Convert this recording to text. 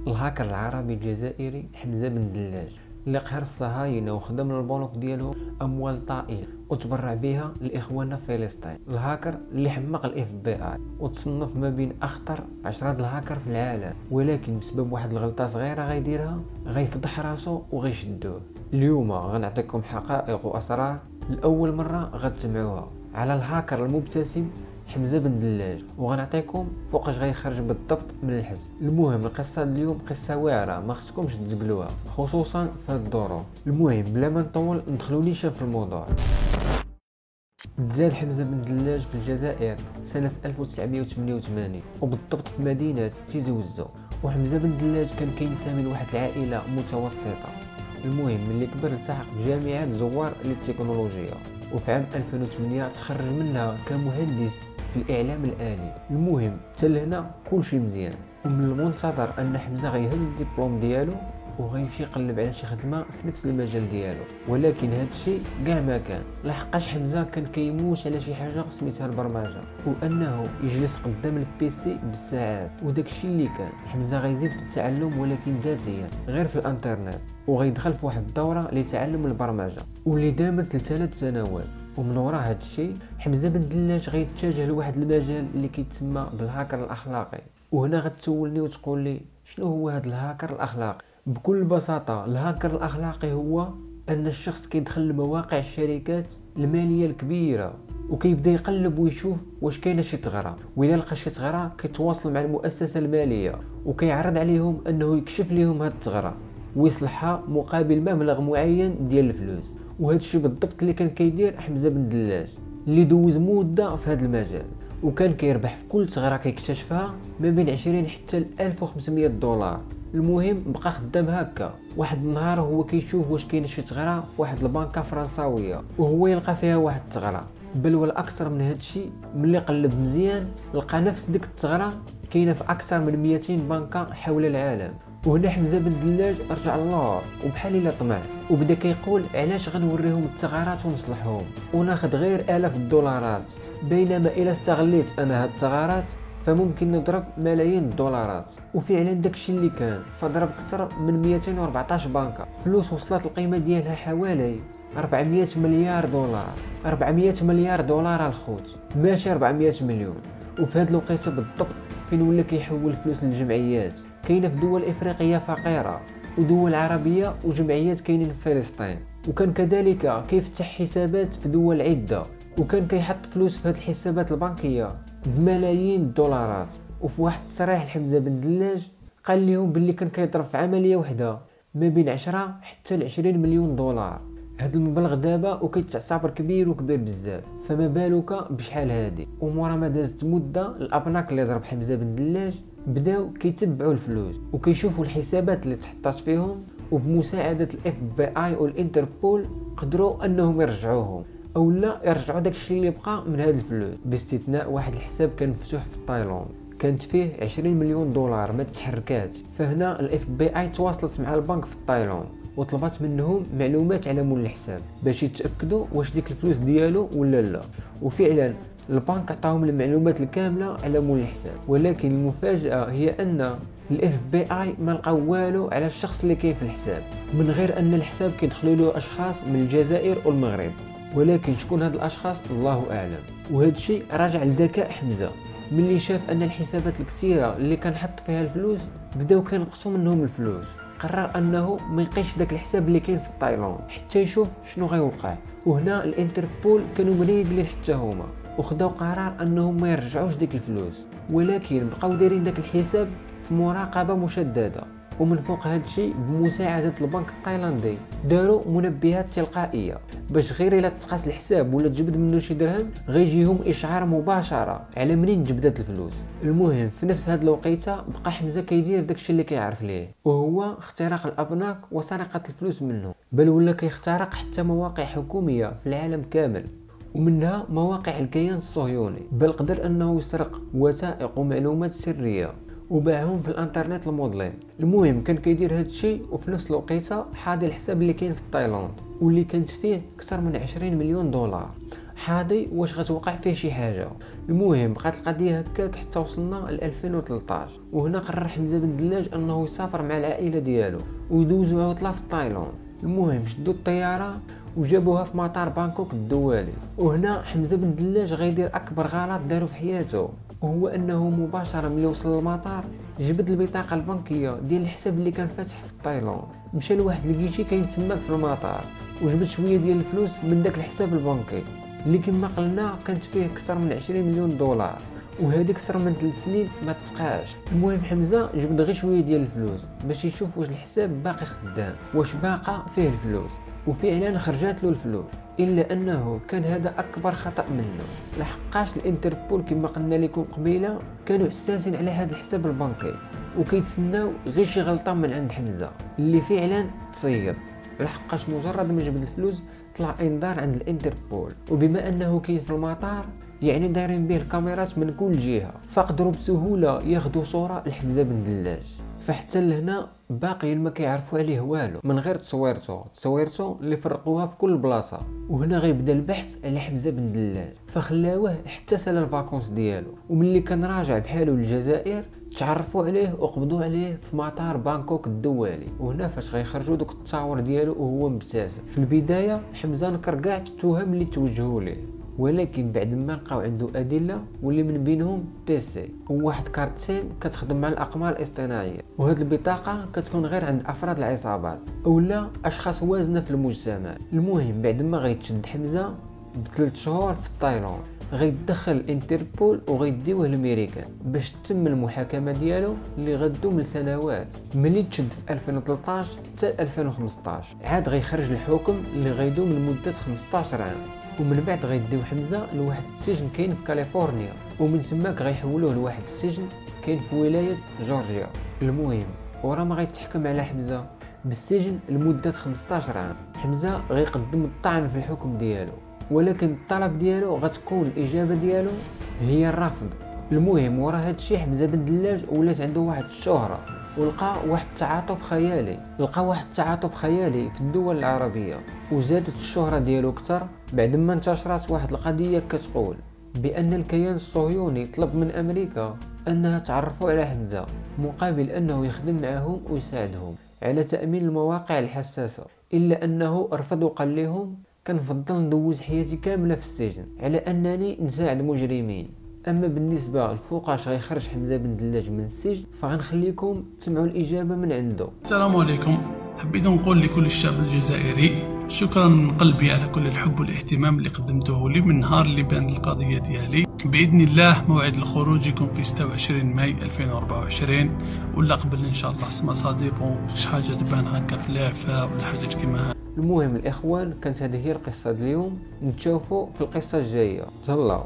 الهاكر العربي الجزائري حمزة بن دلاج اللي قهر الصهاينة وخدم البنوك ديالهم اموال طائلة وتبرع بها لاخواننا في فلسطين. الهاكر اللي حمق الاف بي اي وتصنف ما بين اخطر 10 الهاكر في العالم، ولكن بسبب واحد الغلطة صغيرة غيديرها غيفضح راسو وغيشدوه. اليوم غنعطيكم حقائق واسرار لاول مرة غتسمعوها على الهاكر المبتسم حمزة بن دلاج، وغنعطيكم فوقاش غيخرج بالضبط من الحبس. المهم القصه اليوم قصه واعره ما خصكمش تزقلوها خصوصا في هاد الظروف. المهم بلا ما نطول ندخلوا نيشان في الموضوع. تزاد حمزة بن دلاج في الجزائر سنة 1988 وبالضبط في مدينة تيزي وزو. وحمزة بن دلاج كان كينتمي لواحد العائلة متوسطة. المهم ملي كبر التحق بجامعة زوار للتكنولوجيا، وفي عام 2008 تخرج منها كمهندس في الإعلام الآلي. المهم حتى لهنا كلشي مزيان، ومن المنتظر أن حمزة غيهز الدبلوم ديالو وغيمشي يقلب على شي خدمه في نفس المجال ديالو. ولكن هادشي كاع ما كان، لحقاش حمزة كان كيموت على شي حاجه سميتها البرمجه، وانه يجلس قدام البيسي بالساعات. وداكشي اللي كان حمزة غيزيد في التعلم ولكن ذاتيا غير في الانترنت، وغيدخل في واحد الدوره لتعلم البرمجه واللي دامت ل3 سنوات. ومن وراء هادشي حمزة بن دلاج غيتجه لواحد المجال اللي كيتسمى بالهاكر الاخلاقي. وهنا غتسولني وتقول لي شنو هو هذا الهاكر الاخلاقي؟ بكل بساطة الهاكر الأخلاقي هو أن الشخص كيدخل لمواقع الشركات المالية الكبيرة وكيبدا يقلب ويشوف واش كاينه شي ثغرة، وإلا لقى شي ثغرة كيتواصل مع المؤسسة المالية وكيعرض عليهم أنه يكشف لهم هاد الثغرة ويصلحها مقابل مبلغ معين ديال الفلوس. وهذا الشيء بالضبط اللي كان كيدير حمزة بن دلاج اللي دوز مدة في هذا المجال، وكان كيربح في كل ثغرة كيكتشفها ما بين 20 حتى ل 1500 دولار. المهم بقى خدام هكا. واحد النهار هو كيشوف واش كاينه شي ثغره في واحد البنكه فرنساويه وهو يلقى فيها واحد الثغره، بل والاكثر من هادشي ملي قلب مزيان لقى نفس ديك الثغره كاينه في اكثر من 200 بنكه حول العالم. وهنا حمزة بن دلاج رجع اللور وبحال الا طمع وبدا كيقول علاش غنوريهم الثغرات ونصلحهم وناخذ غير آلاف الدولارات، بينما الا استغليت انا هاد الثغرات فممكن نضرب ملايين الدولارات. وفعلا داكشي اللي كان، فضرب اكثر من 214 بنكه، فلوس وصلت القيمه ديالها حوالي 400 مليار دولار. 400 مليار دولار الخوت، ماشي 400 مليون. وفي هاد الوقيته بالضبط فين ولا كيحول فلوس للجمعيات كاينه في دول افريقيه فقيره ودول عربيه وجمعيات كاينين في فلسطين. وكان كذلك كيفتح حسابات في دول عده، وكان كيحط فلوس في هاد الحسابات البنكيه بملايين الدولارات. وفي واحد التصريح لحمزة بن دلاج قال لهم باللي كان كيضرب في عمليه وحده ما بين 10 حتى ل 20 مليون دولار. هذا المبلغ دابا وكيتعتبر كبير وكبير بزاف، فما بالك بشحال هادي. ومورا ما دازت مده الابناك اللي ضرب حمزة بن دلاج بداو كيتبعوا الفلوس وكيشوفوا الحسابات اللي تحطات فيهم، وبمساعده الاف بي اي والانتربول قدروا انهم يرجعوهم او لا يرجعوا داكشي اللي بقى من هاد الفلوس، باستثناء واحد الحساب كان مفتوح في تايلاند كانت فيه 20 مليون دولار ما تحركات. فهنا الاف بي اي تواصلت مع البنك في تايلاند وطلبت منهم معلومات على مول الحساب باش يتاكدوا واش ديك الفلوس ديالو ولا لا. وفعلا البنك عطاهم المعلومات الكامله على مول الحساب، ولكن المفاجاه هي ان الاف بي اي ما لقاو والو على الشخص اللي كاين في الحساب، من غير ان الحساب كيدخلوا له اشخاص من الجزائر والمغرب. ولكن شكون هاد الاشخاص الله اعلم. وهذا الشيء راجع لذكاء حمزة ملي شاف ان الحسابات الكثيره اللي كان حط فيها الفلوس بداو كينقصوا منهم الفلوس، قرر انه ما يلقيش داك الحساب اللي كاين في تايلاند حتى يشوف شنو غيوقع. وهنا الانتربول كانوا مريقلين حتى هما وخداو قرار انهم ما يرجعوش ديك الفلوس، ولكن بقاو دايرين داك الحساب في مراقبه مشدده. ومن فوق هذا الشيء بمساعده البنك التايلاندي داروا منبهات تلقائيه باش غير الا تقاس الحساب ولا تجبد منه شي درهم غيجيهم اشعار مباشره على منين جبدت الفلوس. المهم في نفس هذا الوقيته بقى حمزة كيدير داكشي اللي كيعرف ليه، وهو اختراق الابناك وسرقه الفلوس منهم، بل ولا كيخترق حتى مواقع حكوميه في العالم كامل ومنها مواقع الكيان الصهيوني، بل قدر انه يسرق وثائق ومعلومات سريه وباعهم في الانترنت المودلين. المهم كان كيدير هذا الشيء وفي نفس الوقيته حاضر الحساب اللي كاين في تايلاند واللي كانت فيه اكثر من 20 مليون دولار. حاضي واش غتوقع فيه شي حاجه. المهم بقات القضيه هكاك حتى وصلنا ل 2013، وهنا قرر حمزه بن دلاج انه يسافر مع العائله ديالو ويدوزوا عطله في تايلاند. المهم شدوا الطياره وجابوها في مطار بانكوك الدولي. وهنا حمزه بن دلاج غيدير اكبر غلط دارو في حياته، وهو انه مباشره ملي وصل للمطار جبد البطاقه البنكيه ديال الحساب اللي كان فاتح في تايلاند، مشى لواحد الكيشي كاين تماك في المطار وجبد شويه ديال الفلوس من داك الحساب البنكي اللي كما قلنا كانت فيه اكثر من 20 مليون دولار، وهذه اكثر من 3 سنين ما تتقاش. المهم حمزه جبد غير شويه ديال الفلوس باش يشوف واش الحساب باقي خدام، واش باقا فيه الفلوس، وفعلا خرجات له الفلوس. الا انه كان هذا اكبر خطا منه، لحقاش الانتربول كما قلنا لكم قبيله كانوا حساسين على هذا الحساب البنكي وكيتسناو غير شي غلطه من عند حمزه اللي فعلا تصيب، لحقاش مجرد ما جبد الفلوس طلع انذار عند الانتربول، وبما انه كاين في المطار يعني دايرين به الكاميرات من كل جهه، فقدروا بسهوله ياخذوا صوره لحمزه بن دلاج. فحتى لهنا باقي ما كيعرفوا عليه والو من غير تصويرته اللي فرقوها في كل بلاصه. وهنا غيبدا البحث على حمزه بن دلاج، فخلاوه حتى سال الفاكونس ديالو، وملي كان راجع بحالو للجزائر تعرفوا عليه وقبضوا عليه في مطار بانكوك الدولي. وهنا فاش غيخرجوا دوك التصاور ديالو وهو مبتسم. في البدايه حمزه نكر كاع التهم اللي توجهوا ليه، ولكن بعد ما لقاو عنده ادله واللي من بينهم بيسي وواحد كارت سيم كتخدم مع الاقمار الاصطناعيه، وهاد البطاقه كتكون غير عند افراد العصابات اولا اشخاص وازنه في المجتمع. المهم بعد ما غيتشد حمزه ب3 شهور في تايلاند غيدخل الانتربول وغيديوه للميريكان باش تتم المحاكمه ديالو اللي غدوم لسنوات. ملي تشد في 2013 حتى 2015 عاد غيخرج الحكم اللي غيدوم لمده 15 عام، ومن بعد غيديو حمزه لواحد السجن كاين في كاليفورنيا، ومن تماك غيحولوه لواحد السجن كاين في ولايه جورجيا. المهم ورا ما غيتحكم على حمزه بالسجن لمده 15 عام، حمزه غيقدم الطعن في الحكم ديالو، ولكن الطلب ديالو غتكون الاجابه ديالو هي الرفض. المهم ورا هادشي حمزه بن دلاج ولات عنده واحد الشهره ولقى واحد التعاطف خيالي في الدول العربيه، وزادت الشهره ديالو اكثر بعد ما انتشرت واحد القضيه كتقول بان الكيان الصهيوني طلب من امريكا انها تعرفوا على حمزه مقابل انه يخدم معهم ويساعدهم على تامين المواقع الحساسه، الا انه رفض وقال لهم كنفضل ندوز حياتي كامله في السجن على انني نساعد مجرمين. اما بالنسبه لفوقاش غيخرج حمزه بن دلاج من السجن فغنخليكم تسمعوا الاجابه من عنده. السلام عليكم. حبيت نقول لكل الشعب الجزائري شكرا من قلبي على كل الحب والاهتمام اللي قدمتوه لي من نهار اللي بانت القضيه ديالي. باذن الله موعد الخروج يكون في 26 ماي 2024 ولا قبل ان شاء الله، سا ديبون شي حاجه تبان هكا في الاعفاء ولا حاجه كيما. المهم الاخوان كانت هذه هي القصه اليوم، نتشوفوا في القصه الجايه. تهلاو.